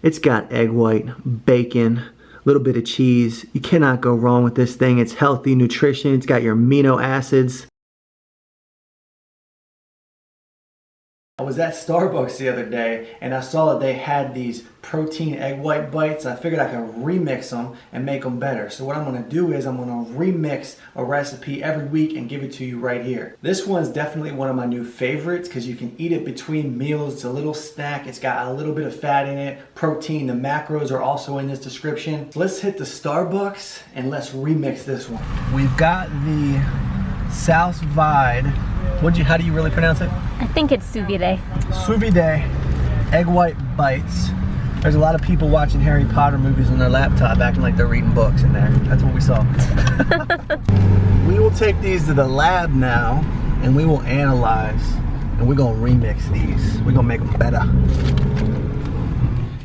It's got egg white, bacon, a little bit of cheese. You cannot go wrong with this thing. It's healthy nutrition. It's got your amino acids. I was at Starbucks the other day and I saw that they had these protein egg white bites. I figured I could remix them and make them better. So what I'm gonna do is I'm gonna remix a recipe every week and give it to you right here. This one's definitely one of my new favorites because you can eat it between meals. It's a little snack. It's got a little bit of fat in it, protein. The macros are also in this description. So let's hit the Starbucks and let's remix this one. We've got the Sous Vide. How do you really pronounce it? I think it's Sous Vide. Sous Vide Egg White Bites. There's a lot of people watching Harry Potter movies on their laptop acting like they're reading books in there. That's what we saw. We will take these to the lab now and we will analyze and we're gonna remix these. We're gonna make them better.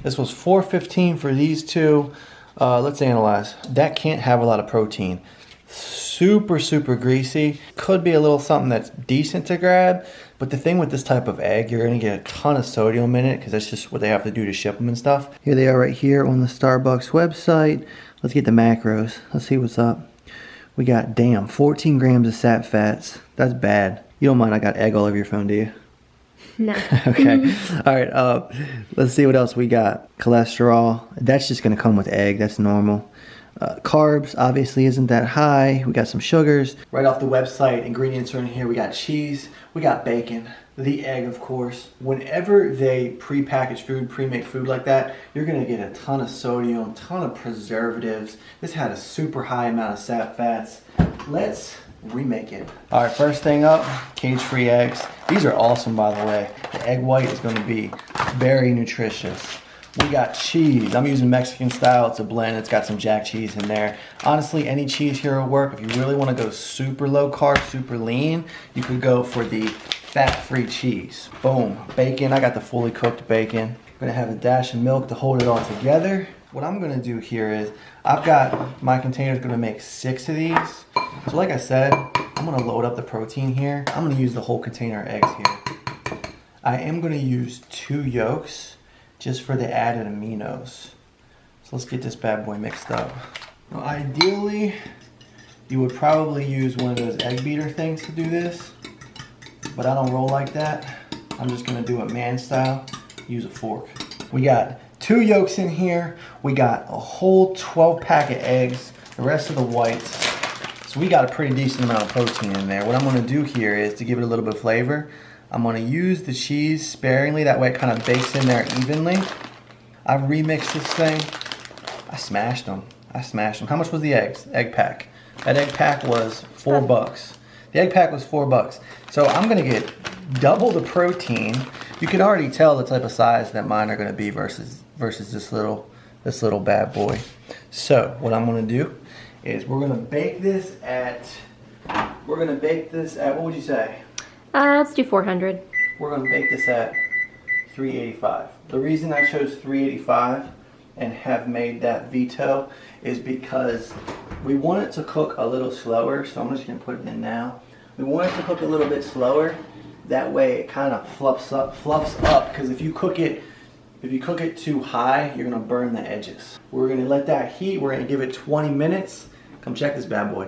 This was $4.15 for these two. Let's analyze. That can't have a lot of protein. Super greasy. Could be a little something that's decent to grab, but the thing with this type of egg, you're gonna get a ton of sodium in it because that's just what they have to do to ship them and stuff. Here they are right here on the Starbucks website. Let's get the macros. Let's see what's up. We got, damn, 14 grams of sat fats. That's bad. You don't mind I got egg all over your phone, do you? No. Okay. All right, let's see what else we got. Cholesterol. That's just gonna come with egg. That's normal. Carbs obviously isn't that high. We got some sugars. Right off the website, ingredients are in here. We got cheese, we got bacon, the egg of course. Whenever they pre-package food, pre-make food like that, you're gonna get a ton of sodium, ton of preservatives. This had a super high amount of sat fats. Let's remake it. All right, first thing up, cage-free eggs. These are awesome, by the way. The egg white is gonna be very nutritious. We got cheese. I'm using Mexican style. It's a blend. It's got some jack cheese in there. Honestly, any cheese here will work. If you really want to go super low carb, super lean, you could go for the fat-free cheese. Boom. Bacon. I got the fully cooked bacon. I'm going to have a dash of milk to hold it all together. What I'm going to do here is I've got my containers going to make 6 of these. So like I said, I'm going to load up the protein here. I'm going to use the whole container of eggs here. I am going to use 2 yolks just for the added aminos. So let's get this bad boy mixed up. Now ideally, you would probably use one of those egg beater things to do this, but I don't roll like that. I'm just gonna do it man style, use a fork. We got 2 yolks in here. We got a whole 12 pack of eggs, the rest of the whites. So we got a pretty decent amount of protein in there. What I'm gonna do here is to give it a little bit of flavor, I'm going to use the cheese sparingly, that way it kind of bakes in there evenly. I remixed this thing. I smashed them. How much was the eggs? Egg pack. That egg pack was $4. The egg pack was $4. So I'm going to get double the protein. You can already tell the type of size that mine are going to be versus this little bad boy. So what I'm going to do is we're going to bake this at, what would you say? Let's do 400. We're going to bake this at 385. The reason I chose 385 and have made that veto is because we want it to cook a little slower. So I'm just going to put it in now. We want it to cook a little bit slower. That way it kind of fluffs up. Because if you cook it too high, you're going to burn the edges. We're going to let that heat. We're going to give it 20 minutes. Come check this bad boy.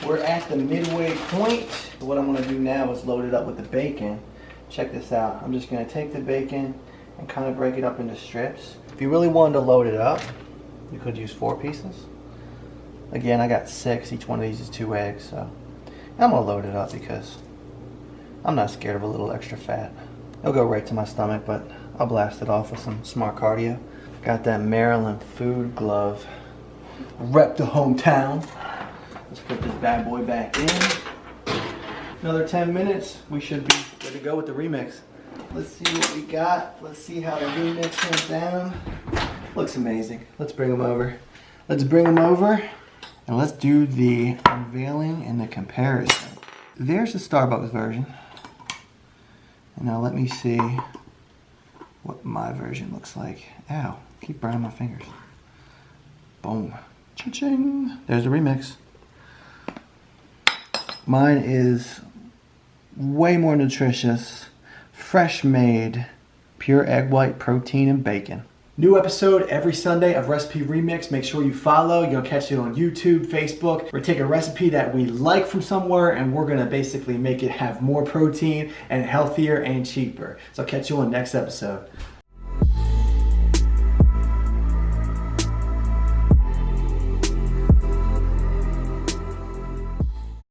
We're at the midway point. So what I'm going to do now is load it up with the bacon. Check this out. I'm just going to take the bacon and kind of break it up into strips. If you really wanted to load it up, you could use 4 pieces. Again, I got 6. Each one of these is 2 eggs. So I'm going to load it up because I'm not scared of a little extra fat. It'll go right to my stomach, but I'll blast it off with some smart cardio. Got that Maryland food glove. Rep the hometown. Let's put this bad boy back in. Another 10 minutes, we should be good to go with the remix. Let's see what we got. Let's see how the remix went down. Looks amazing. Let's bring them over. And let's do the unveiling and the comparison. There's the Starbucks version. And now let me see what my version looks like. Ow, keep burning my fingers. Boom. Cha-ching. There's the remix. Mine is way more nutritious, fresh made, pure egg white, protein, and bacon. New episode every Sunday of Recipe Remix. Make sure you follow. You'll catch it on YouTube, Facebook. We're taking a recipe that we like from somewhere and we're gonna basically make it have more protein and healthier and cheaper. So I'll catch you on next episode.